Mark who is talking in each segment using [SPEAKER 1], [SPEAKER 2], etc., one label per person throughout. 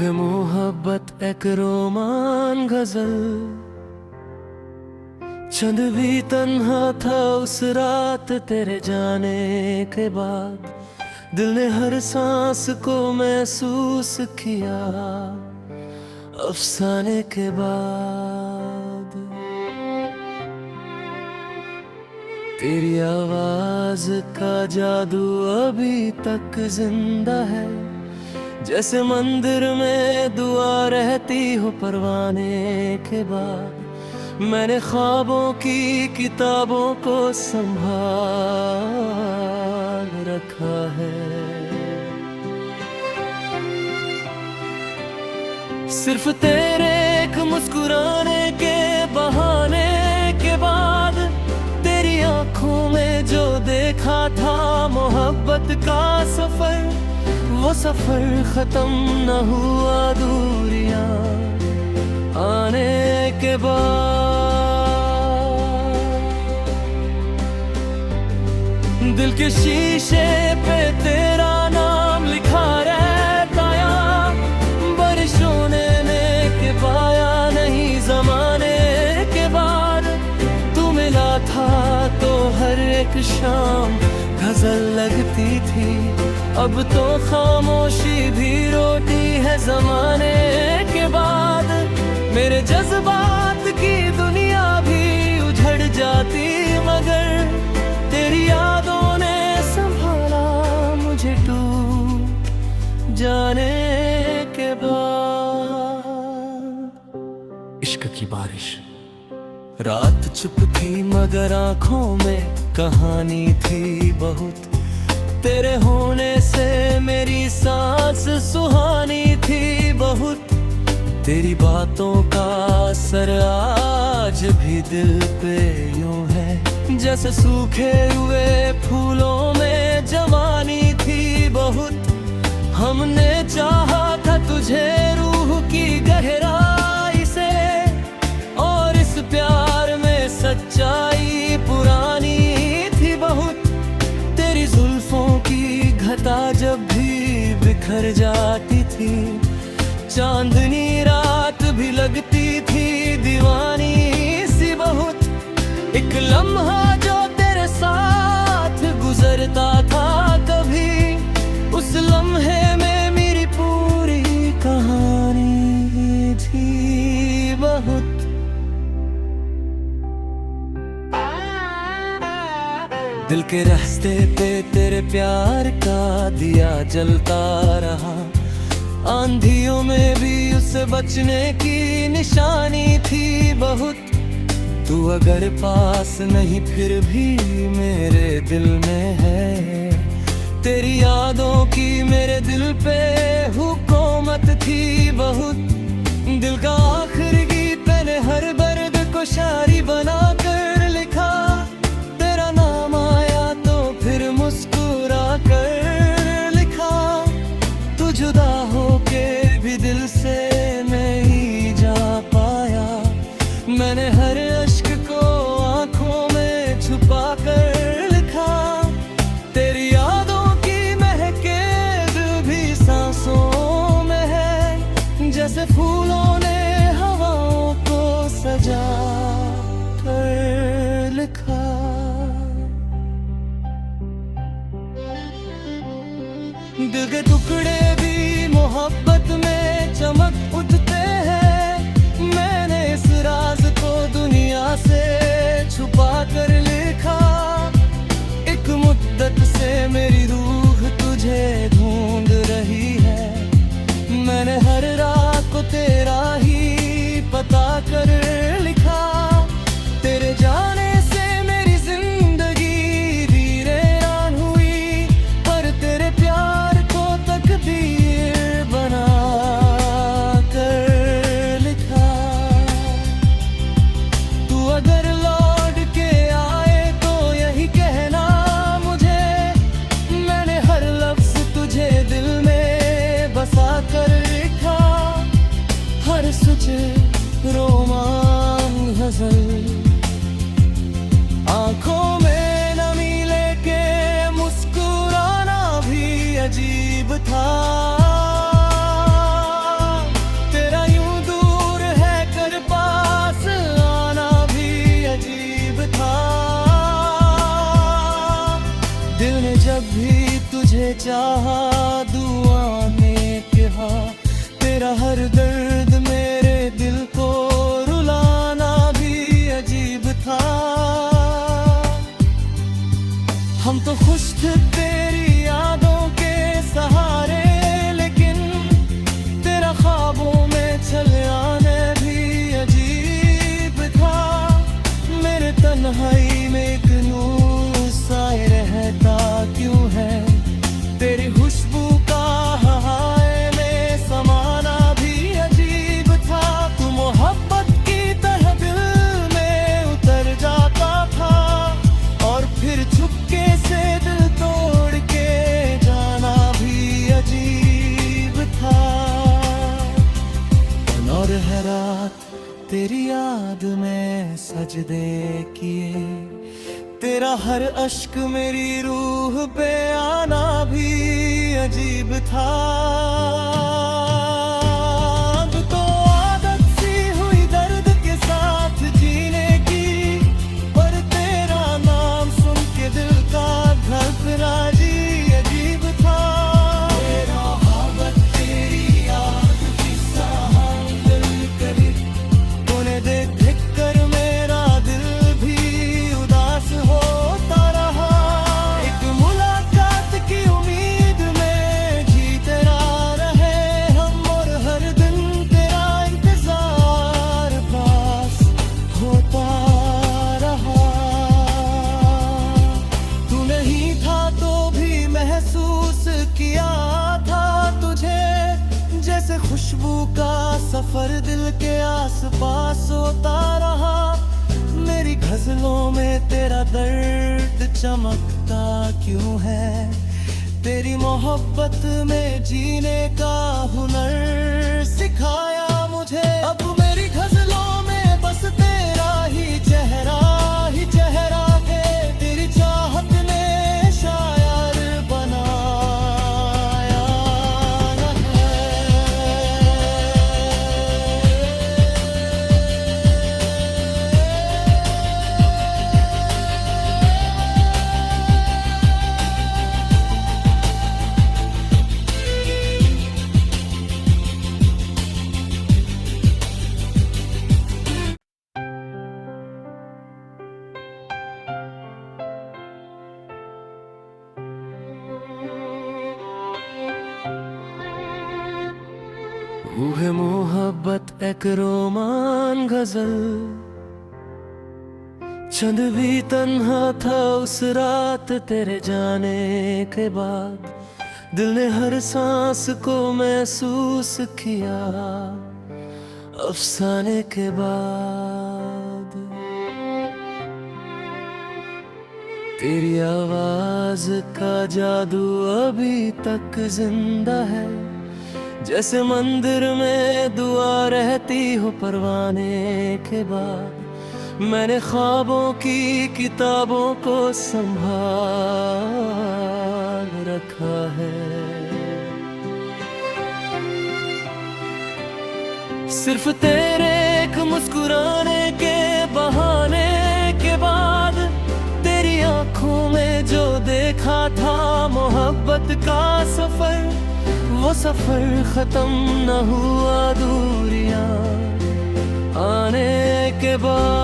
[SPEAKER 1] है मोहब्बत एक रोमान गजल। चंद भी तन्हा था उस रात तेरे जाने के बाद। दिल ने हर सांस को महसूस किया अफसाने के बाद। तेरी आवाज का जादू अभी तक जिंदा है, जैसे मंदिर में दुआ रहती हो परवाने के बाद। मैंने ख्वाबों की किताबों को संभाल रखा है, सिर्फ तेरे एक मुस्कुराने के बहाने के बाद। तेरी आंखों में जो देखा था मोहब्बत का सफर, वो सफर खत्म न हुआ दूरियां आने के बाद। दिल के शीशे पे तेरा नाम लिखा रहता या बारिशों ने के पाया नहीं जमाने के बाद। तू मिला था तो हर एक शाम गजल लगती थी, अब तो खामोशी भी रोटी है जमाने के बाद। मेरे जज्बात की दुनिया भी उजड़ जाती, मगर तेरी यादों ने संभाला मुझे टूट जाने के बाद। इश्क की बारिश रात चुप थी मगर आंखों में कहानी थी बहुत। तेरे होने से मेरी सांस सुहानी थी बहुत। तेरी बातों का असर आज भी दिल पे यूं है, जैसे सूखे हुए फूलों में जवानी थी बहुत। हमने चाहा था तुझे रूह की गहराई से, और इस प्यार में सच्चाई पुरानी थी बहुत। तेरी जुल्फों की घटा जब भी बिखर जाती थी, चांदनी रात भी लगती थी दीवानी सी बहुत। एक लम्हा जो तेरे साथ गुजरता था कभी, उस लम्हे में मेरी पूरी कहानी थी बहुत। दिल के रास्ते पे तेरे प्यार का दिया जलता रहा, आंधियों में भी उससे बचने की निशानी थी बहुत। तू अगर पास नहीं फिर भी मेरे दिल में है, तेरी यादों की मेरे दिल पे हुकूमत थी बहुत। दिल का आखिरी गीत मैंने हर दर्द को शायरी बना कर लिखा। तेरा नाम आया तो फिर मुस्कुरा कर लिखा। तू जुदा होके भी दिल से नहीं जा पाया, मैंने हर अश्क को आंखों में छुपा कर लिखा। तेरी यादों की महके दिल भी सांसों में है, जैसे फूलों ने हवाओं को सजा कर लिखा। दिल के टुकड़े भी मोहब्बत में चमक उठते हैं, मैंने इस राज को दुनिया से छुपा कर लिखा। एक मुद्दत से मेरी रूह तुझे ढूंढ रही है, मैंने हर रात को तेरा ही पता कर लिखा। तेरे जाने से मेरी जिंदगी वीरान हुई, पर तेरे प्यार को तकदीर बना कर लिखा। तू अगर लौट के आए तो यही कहना मुझे, मैंने हर लफ्ज तुझे दिल में बसा कर लिखा। हर सोचे रोमान गजल आंखों में नमी लेके मुस्कुराना भी अजीब था। खुश थे तेरी यादों के सहारे, लेकिन तेरा ख्वाबों में चले आने भी अजीब था। मेरे तन्हाई में एक नूर साए रहता क्यों है, तेरी खुशबू का हाय में समाना भी अजीब था। तू मोहब्बत की तरह दिल में उतर जाता था, और फिर चुपके से दिल तोड़ के जाना भी अजीब था। और हर रात तेरी याद में सजदे किए, तेरा हर अश्क मेरी रूह पे आना भी अजीब था। अब तो आदत सी हुई दर्द के साथ जीने की, पर तेरा नाम सुन के दिल का धड़कना जी अजीब था। तेरा मोहब्बत तेरी याद की साहब दिल करी, तूने देख देख कर मेरा दिल भी उदास होता रहा। एक मुलाकात की उम्मीद में जीते रहे हम, और हर दिन तेरा इंतजार पास होता रहा। तू नहीं था तो भी महसूस किया था तुझे, जैसे खुशबू का सफर दिल के आसपास होता रहा। मेरी गजलों में तेरा दर्द चमकता क्यों है, तेरी मोहब्बत में जीने का हुनर सिखाया मुझे। अब मेरी गजलों में बस तेरा ही चेहरा है, तेरी चाहत ने शायर बनाया है। वो है मोहब्बत एक रोमान गजल, चंद भी तन्हा था उस रात तेरे जाने के बाद। दिल ने हर सांस को महसूस किया अफसाने के बाद। तेरी आवाज का जादू अभी तक जिंदा है, जैसे मंदिर में दुआ रहती हो परवाने के बाद। मैंने ख्वाबों की किताबों को संभाल रखा है, सिर्फ तेरे एक मुस्कुराने के बहाने के बाद। तेरी आंखों में जो देखा था मोहब्बत का सफर, वो सफर खत्म न हुआ दूरियां आने के बाद।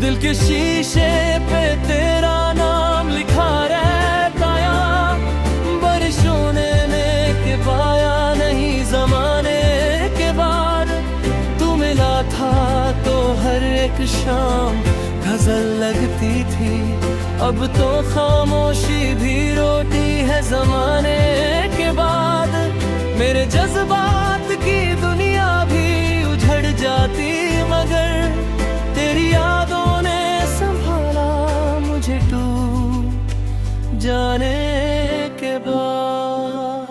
[SPEAKER 1] दिल के शीशे पे तेरा नाम लिखा रहता या, बारिशों ने के पाया नहीं जमाने के बाद। तू मिला था तो हर एक शाम गजल लगती थी, अब तो खामोशी भी रोटी है जमाने के बाद। मेरे जज्बात की दुनिया भी उजड़ जाती, मगर तेरी यादों ने संभाला मुझे टूट जाने के बाद।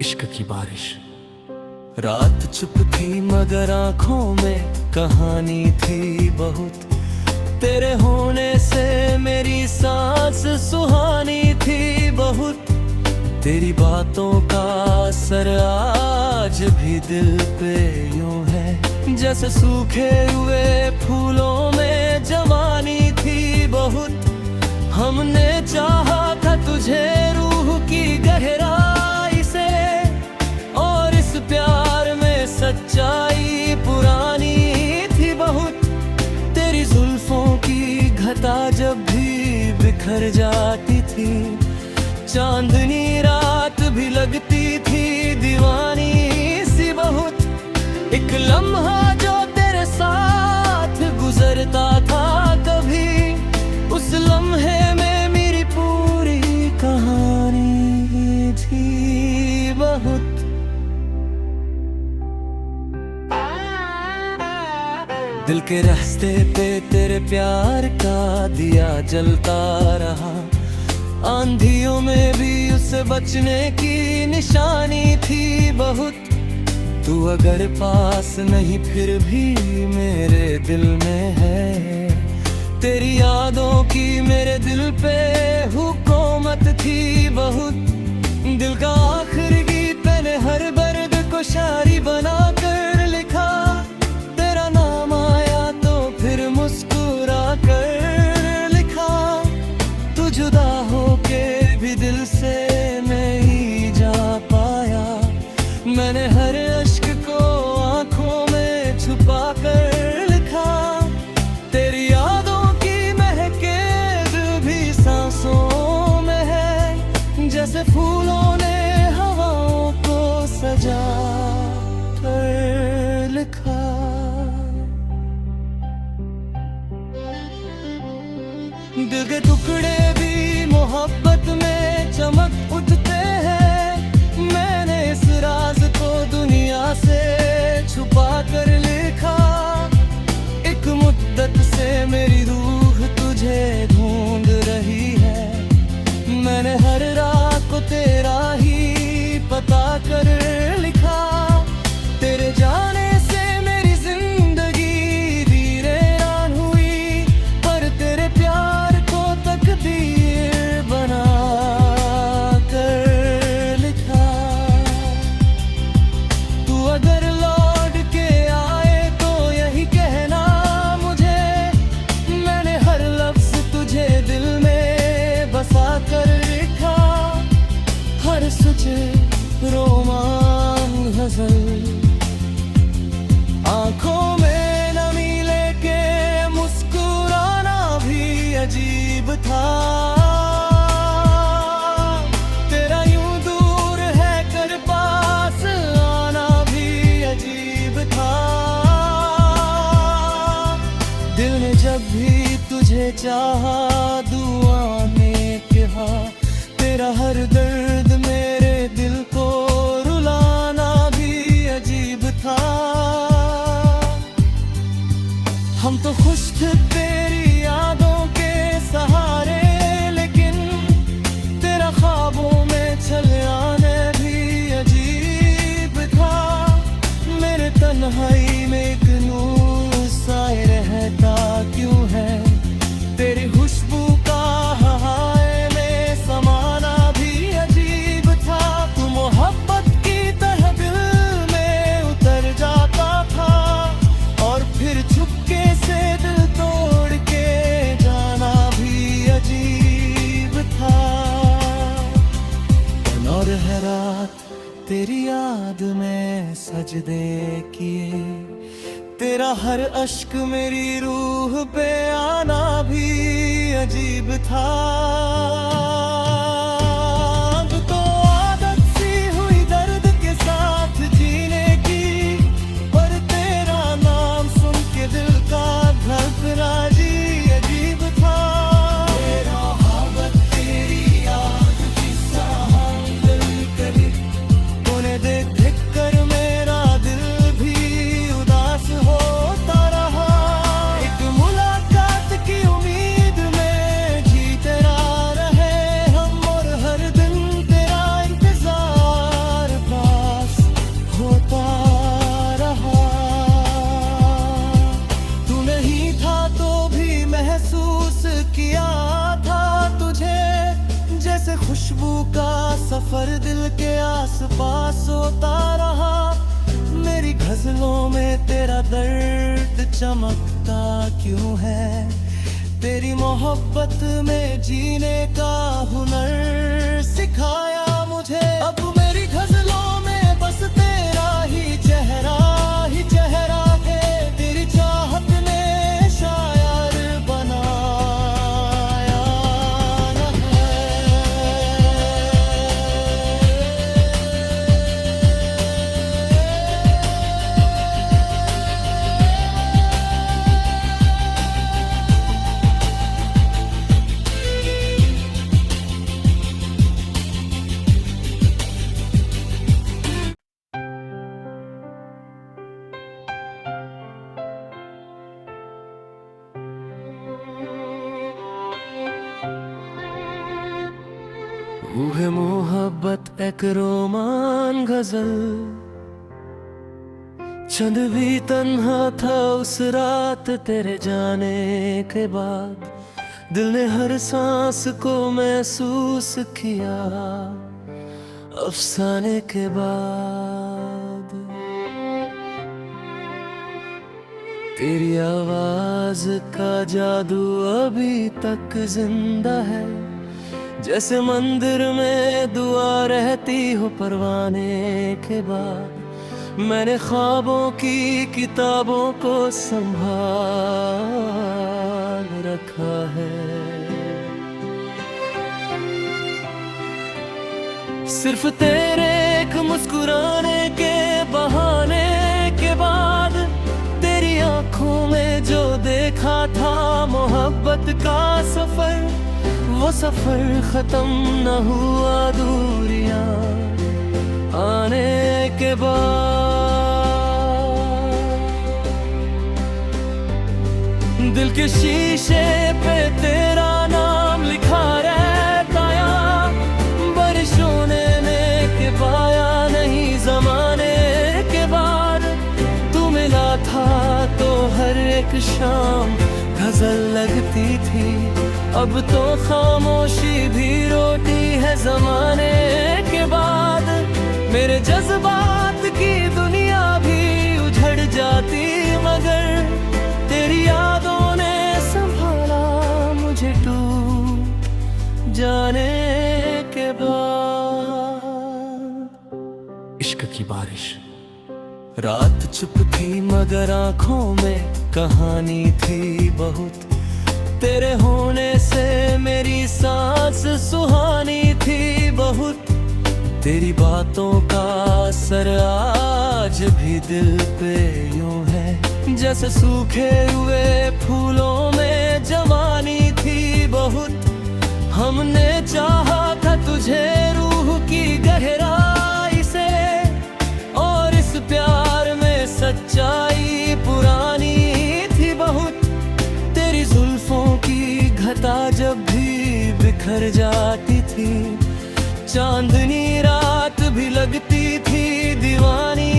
[SPEAKER 1] इश्क की बारिश रात चुप थी मगर आंखों में कहानी थी बहुत। तेरे होने से मेरी सांस सुहानी थी बहुत। तेरी बातों का असर आज भी दिल पे यूं है, जैसे सूखे हुए फूलों में जवानी थी बहुत। हमने चाहा था तुझे रूह की गहराई से, और इस प्यार में सच्चाई पुरानी थी बहुत। गुजर जाती थी, चांदनी रात भी लगती थी दीवानी सी बहुत। एक लम्हा जो तेरे साथ गुजरता था कभी, उस लम्हे में मेरी पूरी कहानी थी बहुत। दिल के रास्ते पे तेरे प्यार का दिया जलता रहा, आंधियों में भी उससे बचने की निशानी थी बहुत। तू अगर पास नहीं फिर भी मेरे दिल में है, तेरी यादों की मेरे दिल पे हुकूमत थी बहुत। दिल का आखिरी गीत मैंने हर दर्द को शायरी बना कर लिखा, तेरा नाम आया तो फिर मुस्कुरा कर लिखा। तू जुदा होके भी दिल से नहीं जा पाया, मैंने हर अश्क को आंखों में छुपा कर लिखा। तेरी यादों की महके दिल भी सांसों में है, जैसे फूलों ने हवाओं को सजा कर लिखा। दिल के टुकड़े भी मोहब्बत में चमक उठते हैं, मैंने इस राज को दुनिया से छुपा कर लिखा। एक मुद्दत से मेरी रूह तुझे ढूंढ रही है, मैंने हर रात को तेरा ही पता कर लिखा। तेरे जाने से मेरी जिंदगी वीरान हुई, पर तेरे प्यार को तकदीर बना कर लिखा। तू अगर लौट के आए तो यही कहना मुझे, मैंने हर लफ्ज तुझे दिल में बसा कर लिखा। हर सुचे रोमान गजल आंखों में नमी लेके मुस्कुराना भी अजीब था। तेरा यूं दूर है कर पास आना भी अजीब था। दिल ने जब भी तुझे चाहा दुआ में कहा, तेरा हर दर्द मेरे दिल को रुलाना भी अजीब था। हम तो खुश थे तेरी यादों के सहारे, लेकिन तेरा ख्वाबों में चले आने भी अजीब था। मेरे तन्हाई में एक नूर साए रहता क्यों है, तेरी खुशबू का हाय में समाना भी अजीब था। तू मोहब्बत की तरह दिल में उतर जाता था, और फिर चुपके से दिल तोड़ के जाना भी अजीब था। और हर रात तेरी याद में सजदे किए, तेरा हर अश्क मेरी रूह पे आना भी अजीब था। अब तो आदत सी हुई दर्द के साथ जीने की, पर तेरा नाम सुन के दिल का धड़कना जी अजीब था। तेरा मोहब्बत तेरी याद की सांगल करी, तूने देख देख कर मेरा दिल भी उदास होता रहा। एक मुलाकात की उम्मीद में जीते रहे हम, और हर दिन तेरा इंतजार पास होता रहा। तू नहीं था तो भी महसूस किया था तुझे, जैसे खुशबू का सफर दिल के आसपास होता रहा। मेरी गजलों में तेरा दर्द चमकता क्यों है, तेरी मोहब्बत में जीने का हुनर सिखाया मुझे। अब मेरी गजलों में बस तेरा ही चेहरा है, तेरी चाहत ने शायर बनाया है मोहब्बत एक रोमान गजल। चंद भी तन्हा था उस रात तेरे जाने के बाद। दिल ने हर सांस को महसूस किया अफसाने के बाद। तेरी आवाज का जादू अभी तक जिंदा है, जैसे मंदिर में दुआ रहती हो परवाने के बाद। मैंने ख्वाबों की किताबों को संभाल रखा है, सिर्फ तेरे एक मुस्कुराने के बहाने के बाद। तेरी आंखों में जो देखा था मोहब्बत का सफर, वो सफर खत्म न हुआ दूरियां आने के बाद। दिल के शीशे पे तेरा नाम लिखा रहता या बारिशों ने के पाया नहीं जमाने के बाद। तू मिला था तो हर एक शाम गजल लगती थी, अब तो खामोशी भी रोटी है जमाने के बाद। मेरे जज्बात की दुनिया भी उजड़ जाती, मगर तेरी यादों ने संभाला मुझे टूट जाने के बाद। इश्क की बारिश। रात चुप थी मगर आंखों में कहानी थी बहुत। तेरे होने से मेरी सांस सुहानी थी बहुत। तेरी बातों का असर आज भी दिल पे यूं है, जैसे सूखे हुए फूलों में जवानी थी बहुत। हमने चाहा था तुझे रूह की गहराई से, और इस प्यार में सच्चाई पुरानी थी बहुत। तेरी जुल्फों की घटा जब भी बिखर जाती थी, चांदनी रात भी लगती थी दीवानी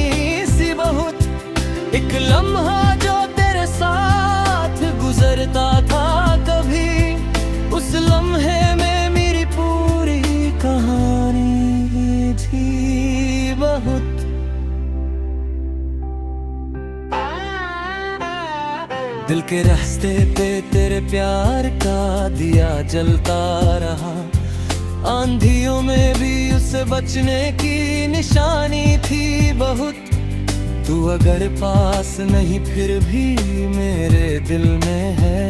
[SPEAKER 1] सी बहुत। एक लम्हा जो तेरे साथ गुजरता था कभी, उस लम्हे में मेरी पूरी कहानी थी बहुत। दिल के रास्ते पे तेरे प्यार का दिया जलता रहा, आंधियों में भी उससे बचने की निशानी थी बहुत। तू अगर पास नहीं फिर भी मेरे दिल में है,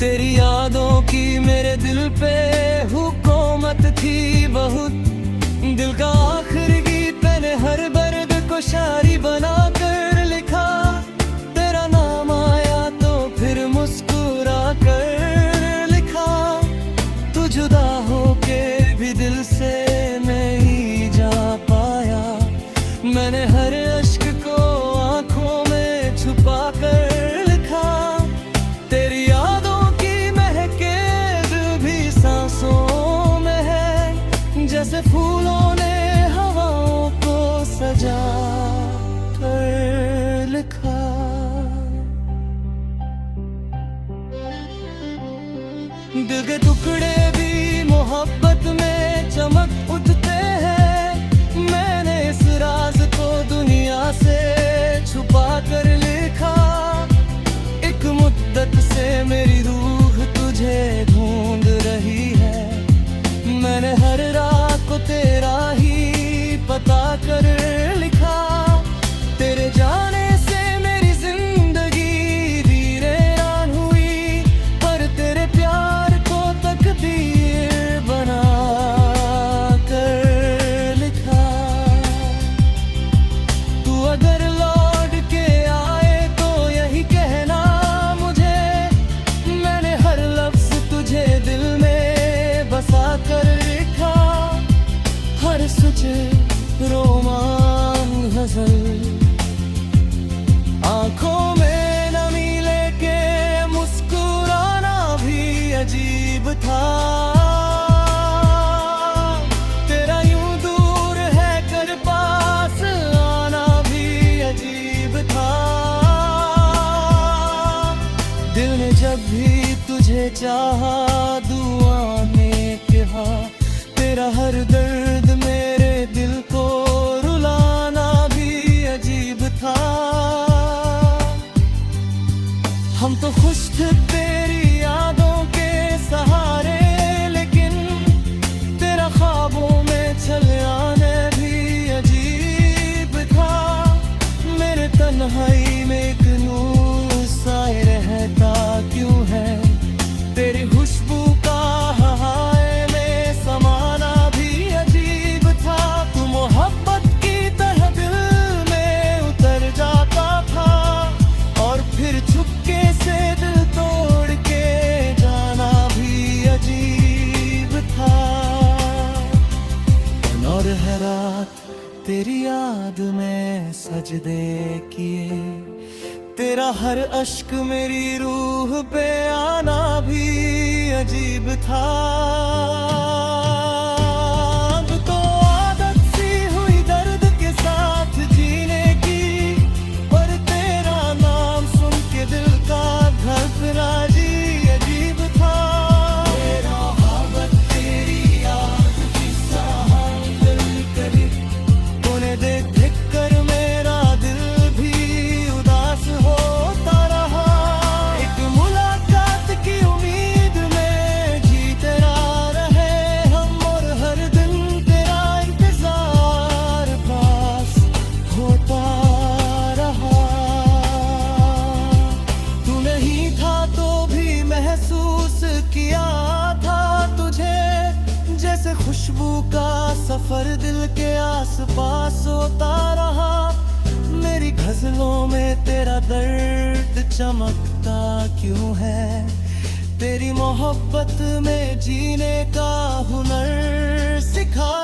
[SPEAKER 1] तेरी यादों की मेरे दिल पे हुकूमत थी बहुत। दिल का आखिरी गीत मैंने हर दर्द को शायरी बना कर लिखा। तेरा नाम आया तो फिर मुस्कुरा कर लिखा। तू जुदा होके भी दिल से नहीं जा पाया। मैंने हर अश्क को आंखों में छुपा कर लिखा। तेरी यादों की महके दिल भी सांसों में है, जैसे फूलों ने हवाओं को सजा कर लिखा। दिल के टुकड़े भी मोहब्बत में चमक उठते हैं। मैंने इस राज को दुनिया से छुपा कर लिखा। एक मुद्दत से मेरी रूह तुझे ढूंढ रही है। मैंने हर रात को तेरा ही पता कर लिखा। तेरे जाने से मेरी जिंदगी वीरान हुई, पर तेरे प्यार को तकदीर बना कर लिखा। तू अगर लौट के आए तो यही कहना मुझे, मैंने हर लफ्ज तुझे दिल में बसा कर लिखा। हर सोचे रोमान गजल, आंखों में नमी लेके मुस्कुराना भी अजीब था। खुश थे तेरी यादों के सहारे, लेकिन तेरा ख्वाबों में चले आने भी अजीब था। मेरे तन्हाई में एक नूर साए रहता क्यों है, तेरी खुशबू का हाय में समाना भी अजीब था। तू मोहब्बत की तरह दिल में उतर जाता था, और फिर चुपके से दिल तोड़ के जाना भी अजीब था। और हर रात तेरी याद में सजदे किए, तेरा हर अश्क मेरी रूह पे आना भी अजीब था। अब तो आदत सी हुई दर्द के साथ जीने की, पर तेरा नाम सुन के दिल का धड़कना जी अजीब था। तेरा मोहब्बत तेरी याद की सहार दिल करी, तूने देख देख कर मेरा दिल भी उदास होता रहा। एक मुलाकात की उम्मीद में जीते रहे हम, और हर दिन तेरा इंतजार पास होता रहा। तू नहीं था तो भी महसूस किया था तुझे, जैसे खुशबू का सफर दिल के आसपास होता रहा। मेरी गजलों में तेरा दर्द चमकता क्यों है, तेरी मोहब्बत में जीने का हुनर सिखा